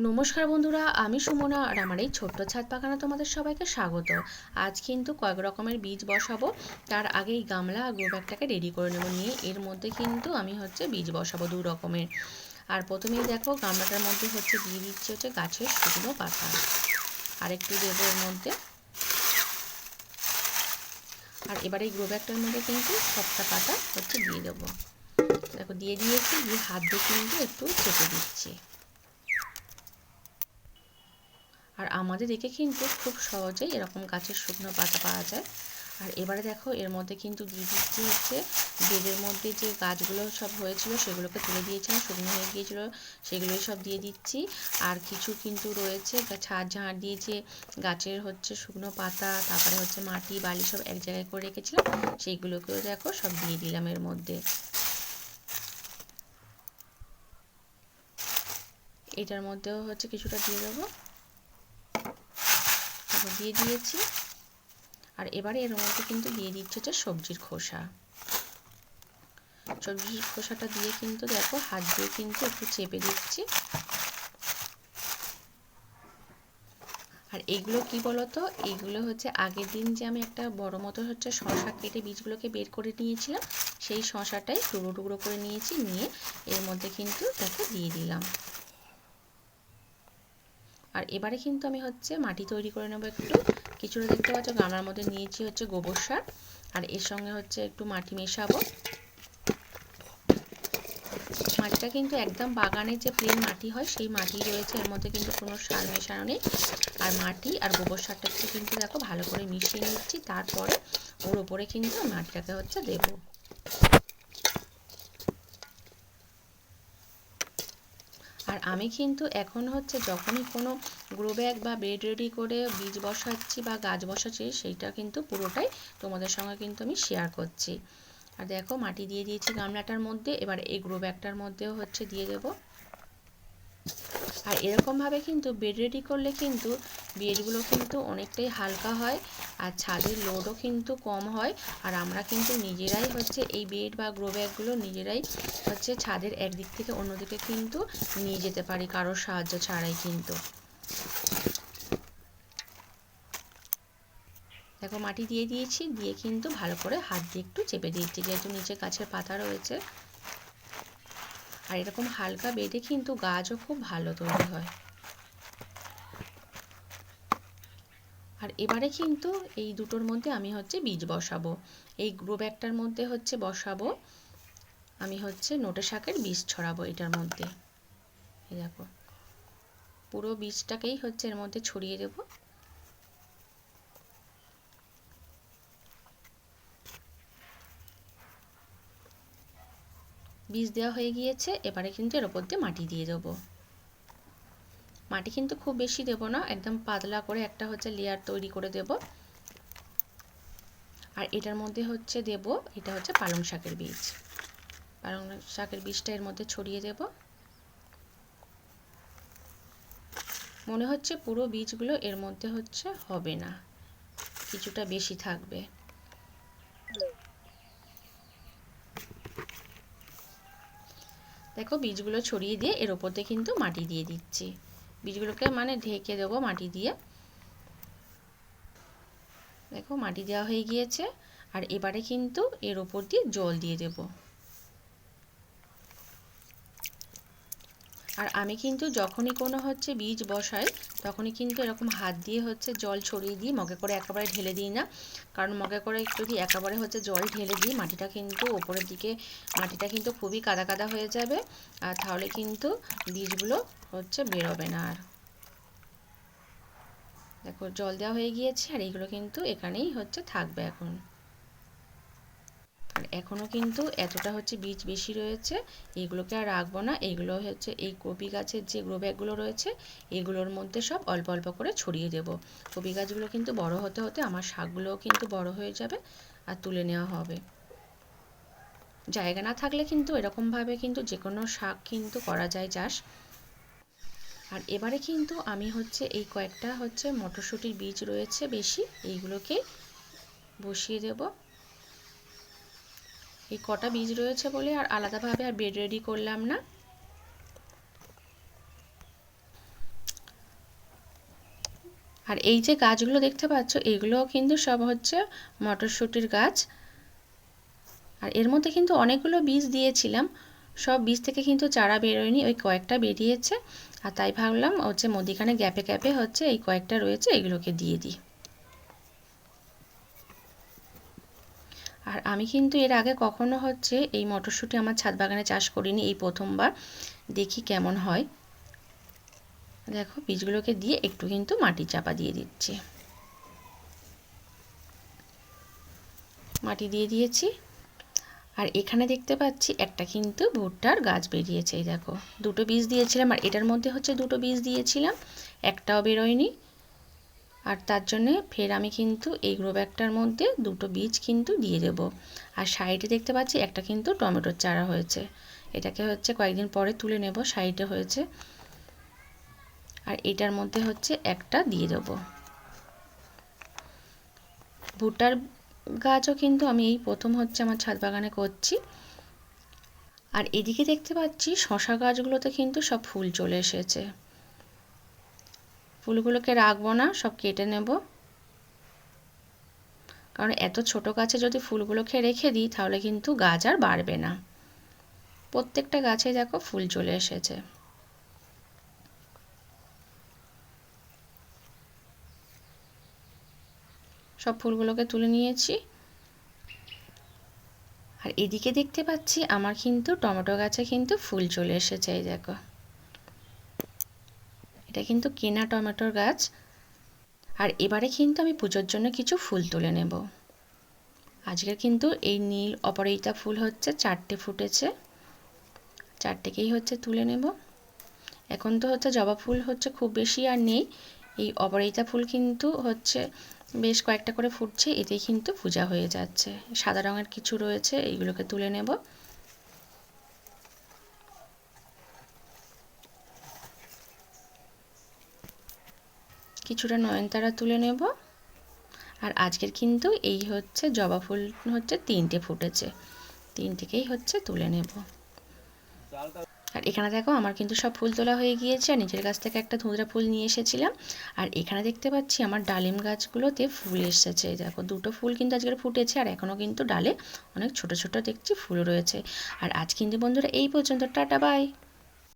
নমস্কার বন্ধুরা, আমি সুমনা আর আমার এই ছোট্ট ছাদ বাগানে তোমাদের সবাইকে স্বাগত। আজ কিন্তু কয়েক রকমের বীজ বসাবো। তার আগে এই গামলা আর গ্রো ব্যাগটাকে রেডি করে নেবো, নিয়ে এর মধ্যে কিন্তু আমি বীজ বসাবো দু রকমের। আর প্রথমেই দেখো গামলাটার মধ্যে দিয়ে দিচ্ছি গাছের শুকনো পাতা, আর একটু দেবো এর মধ্যে। আর এবার এই গ্রো ব্যাগটার মধ্যে কিন্তু সবটা পাতা দিয়ে দেবো। দেখো দিয়ে দিয়েছি, দিয়ে হাত দিয়ে কিন্তু একটু চেপে দিচ্ছি। আর আমাদের এদিকে কিন্তু খুব সহজেই এরকম গাছের শুকনো পাতা পাওয়া যায়। আর এবারে দেখো এর মধ্যে কিন্তু দিয়ে দিচ্ছি বেডের মধ্যে যে গাছগুলো সব হয়েছিল সেগুলোকে তুলে দিয়েছিলাম, শুকনো হয়ে গিয়েছিল, সেগুলোই সব দিয়ে দিচ্ছি। আর কিছু কিন্তু রয়েছে ছাদ ঝাড় দিয়ে যে গাছের শুকনো পাতা, তারপরে মাটি বালি সব এক জায়গায় করে রেখেছিলাম, সেইগুলোকেও দেখো সব দিয়ে দিলাম এর মধ্যে। এটার মধ্যেও কিছুটা দিয়ে দেবো, দিয়ে দিয়েছি। আর এবারে এর মধ্যে কিন্তু দিয়ে দিচ্ছি সবজির খোসা। সবজির খোসাটা দিয়ে কিন্তু দেখো হাত দিয়ে কিন্তু একটু চেপে দিচ্ছি। আর এইগুলো কি বলতো, এইগুলো আগের দিন যে আমি একটা বড় মতো শসা কেটে বীজগুলোকে বের করে নিয়েছিলাম, সেই শসাটাই টুকরো টুকরো করে নিয়েছি, নিয়ে এর মধ্যে কিন্তু দেখো দিয়ে দিলাম। আর এবারে কিন্তু আমি মাটি তৈরি করে নেবো একটু। কিছুটা দেখতে পাচ্ছ গামলার মধ্যে নিয়েছি গোবর সার, আর এর সঙ্গে একটু মাটি মেশাবো। মাটিটা কিন্তু একদম বাগানের যে প্লেন মাটি হয় সেই মাটি রয়েছে, এর মধ্যে কিন্তু কোনো সার মেশানো নেই। আর মাটি আর গোবর সারটা কিন্তু দেখো ভালো করে মিশিয়ে নিচ্ছি, তারপরে ওর উপরে কিন্তু মাটিটাকে দেবো। আর আমি কিন্তু এখন যখনই কোনো গ্রো ব্যাগ বা বেড রেডি করে বীজ বসাচ্ছি বা গাছ বসাচ্ছি, সেইটা কিন্তু পুরোটাই তোমাদের সঙ্গে কিন্তু আমি শেয়ার করছি। আর দেখো মাটি দিয়ে দিয়েছি গামলাটার মধ্যে, এবার এই গ্রো ব্যাগটার মধ্যেও দিয়ে দেবো। আর এরকমভাবে কিন্তু বেড রেডি করলে কিন্তু বেডগুলো কিন্তু অনেকটাই হালকা হয়, আর ছাদের লোডও কিন্তু কম হয়। আর আমরা কিন্তু নিজেরাই এই বেড বা গ্রো ব্যাগগুলো নিজেরাই ছাদের একদিক থেকে অন্যদিকে কিন্তু নিয়ে যেতে পারি, কারোর সাহায্য ছাড়াই কিন্তু। দেখো মাটি দিয়ে দিয়েছি, দিয়ে কিন্তু ভালো করে হাত দিয়ে একটু চেপে দিচ্ছি, যেহেতু নিচে গাছের পাতা রয়েছে। আর এরকম হালকা বেডে কিন্তু গাছও খুব ভালো তৈরি হয়। আর এবারে কিন্তু এই দুটোর মধ্যে আমি বীজ বসাবো। এই গ্রো ব্যাগটার মধ্যে বসাবো আমি নোটে শাকের বীজ ছড়াবো এটার মধ্যে। এই দেখো পুরো বীজটাকেই এর মধ্যে ছড়িয়ে দেব। বীজ দেওয়া হয়ে গিয়েছে, এবারে কিন্তু এর উপর দিয়ে মাটি দিয়ে দেবো। মাটি কিন্তু খুব বেশি দেব না, একদম পাতলা করে একটা লেয়ার তৈরি করে দেব। আর এটার মধ্যে দেব, এটা পালং শাকের বীজ। পালং শাকের বীজটা এর মধ্যে ছড়িয়ে দেব। মনে হচ্ছে পুরো বীজগুলো এর মধ্যে হবে না, কিছুটা বেশি থাকবে। দেখো বীজগুলো ছড়িয়ে দিয়ে এর উপর দিয়ে কিন্তু মাটি দিয়ে দিচ্ছি। বীজগুলোকে ঢেকে দেবো মাটি দিয়ে। দেখো মাটি দেওয়া হয়ে গিয়েছে। আর এবারে কিন্তু এর উপর দিয়ে জল দিয়ে দেব। আর আমি কিন্তু যখনই কোনো বীজ বসাই, তখনই কিন্তু এরকম হাত দিয়ে জল ছড়িয়ে দিই, মগে করে একেবারে ঢেলে দিই না। কারণ মগে করে যদি একেবারে জল ঢেলে দিই, মাটিটা কিন্তু ওপরের দিকে মাটিটা কিন্তু খুবই কাদা কাদা হয়ে যাবে, আর তাহলে কিন্তু বীজগুলো বেরোবে না। আর দেখো জল দেওয়া হয়ে গিয়েছে, আর এইগুলো কিন্তু এখানেই থাকবে এখন। আর এখনও কিন্তু এতটা বীজ বেশি রয়েছে, এইগুলোকে আর রাখবো না। এইগুলো এই কপি গাছের যে গ্রো ব্যাগগুলো রয়েছে, এগুলোর মধ্যে সব অল্প অল্প করে ছড়িয়ে দেব। কপি গাছগুলো কিন্তু বড় হতে হতে আমার শাকগুলোও কিন্তু বড় হয়ে যাবে, আর তুলে নেওয়া হবে। জায়গা না থাকলে কিন্তু এরকমভাবে কিন্তু যে কোনো শাক কিন্তু করা যায় চাষ। আর এবারে কিন্তু আমি এই কয়েকটা মটরশুঁটির বীজ রয়েছে বেশি, এইগুলোকে বসিয়ে দেব। এই কটা বীজ রয়েছে বলে আর আলাদাভাবে আর বেড রেডি করলাম না। আর এই যে গাছগুলো দেখতে পাচ্ছ এগুলোও কিন্তু সব হচ্ছে মটরশুঁটির গাছ। আর এর মধ্যে কিন্তু অনেকগুলো বীজ দিয়েছিলাম, সব বীজ থেকে কিন্তু চারা বেরোয়নি, ওই কয়েকটা বেরিয়েছে। আর তাই ভাবলাম হচ্ছে মধ্যিখানে গ্যাপে গ্যাপে হচ্ছে এই কয়েকটা রয়েছে এগুলোকে দিয়ে দিই। আর আমি কিন্তু এর আগে কখনো হচ্ছে এই মটরশুঁটি আমার ছাদ বাগানে চাষ করিনি, এই প্রথমবার। দেখি কেমন হয়। দেখো বীজগুলোকে দিয়ে একটু কিন্তু মাটি চাপা দিয়ে দিচ্ছি। মাটি দিয়ে দিয়েছি। আর এখানে দেখতে পাচ্ছি একটা কিন্তু ভুট্টার গাছ বেরিয়েছে। এই দেখো দুটো বীজ দিয়েছিলাম আর এটার মধ্যে হচ্ছে দুটো বীজ দিয়েছিলাম, একটাও বেরোয়নি। আর তার জন্যে ফের আমি কিন্তু এই গ্রো ব্যাগটার মধ্যে দুটো বীজ কিন্তু দিয়ে দেব। আর সাইডে দেখতে পাচ্ছি একটা কিন্তু টমেটোর চারা হয়েছে, এটাকে হচ্ছে কয়েকদিন পরে তুলে নেব, সাইডে হয়েছে। আর এটার মধ্যে হচ্ছে একটা দিয়ে দেব। ভুট্টার গাছও কিন্তু আমি এই প্রথম হচ্ছে আমার ছাদ বাগানে করছি। আর এদিকে দেখতে পাচ্ছি শশা গাছগুলোতে কিন্তু সব ফুল চলে এসেছে। ফুলগুলোকে রাখবো না, সব কেটে নেব, কারণ এত ছোট গাছে যদি ফুলগুলোকে রেখে দিই তাহলে কিন্তু গাছ আর বাড়বে না। প্রত্যেকটা গাছে দেখো ফুল চলে এসেছে। সব ফুলগুলোকে তুলে নিয়েছি। আর এদিকে দেখতে পাচ্ছি আমার কিন্তু টমেটো গাছে কিন্তু ফুল চলে এসেছে। এই দেখো এটা কিন্তু কেনা টমেটোর গাছ। আর এবারে কিন্তু আমি পুজোর জন্য কিছু ফুল তুলে নেব। আজকে কিন্তু এই নীল অপরাজিতা ফুল হচ্ছে 4টে ফুটেছে, 4টেকেই হচ্ছে তুলে নেব। এখন তো হচ্ছে জবা ফুল হচ্ছে খুব বেশি আর নেই, এই অপরাজিতা ফুল কিন্তু হচ্ছে বেশ কয়েকটা করে ফুটছে, এতেই কিন্তু পূজা হয়ে যাচ্ছে। সাদা রঙের কিছু রয়েছে, এইগুলোকে তুলে নেব। কিছুটা নয়নতারা তুলে নেব। আর আজকের কিন্তু এই হচ্ছে জবা ফুল হচ্ছে 3টে ফুটেছে, 3টেকেই হচ্ছে তুলে নেব। আর এখানে দেখো আমার কিন্তু সব ফুল তোলা হয়ে গিয়েছে। আর নিচের গাছ থেকে একটা ধুঁধরা ফুল নিয়ে এসেছিলাম। আর এখানে দেখতে পাচ্ছি আমার ডালিম গাছগুলোতে ফুল এসেছে। দেখো দুটো ফুল কিন্তু আজকে ফুটেছে আর এখনও কিন্তু ডালে অনেক ছোট ছোট দেখছি ফুল রয়েছে। আর আজ কিন্তু বন্ধুরা এই পর্যন্ত, টাটা বাই।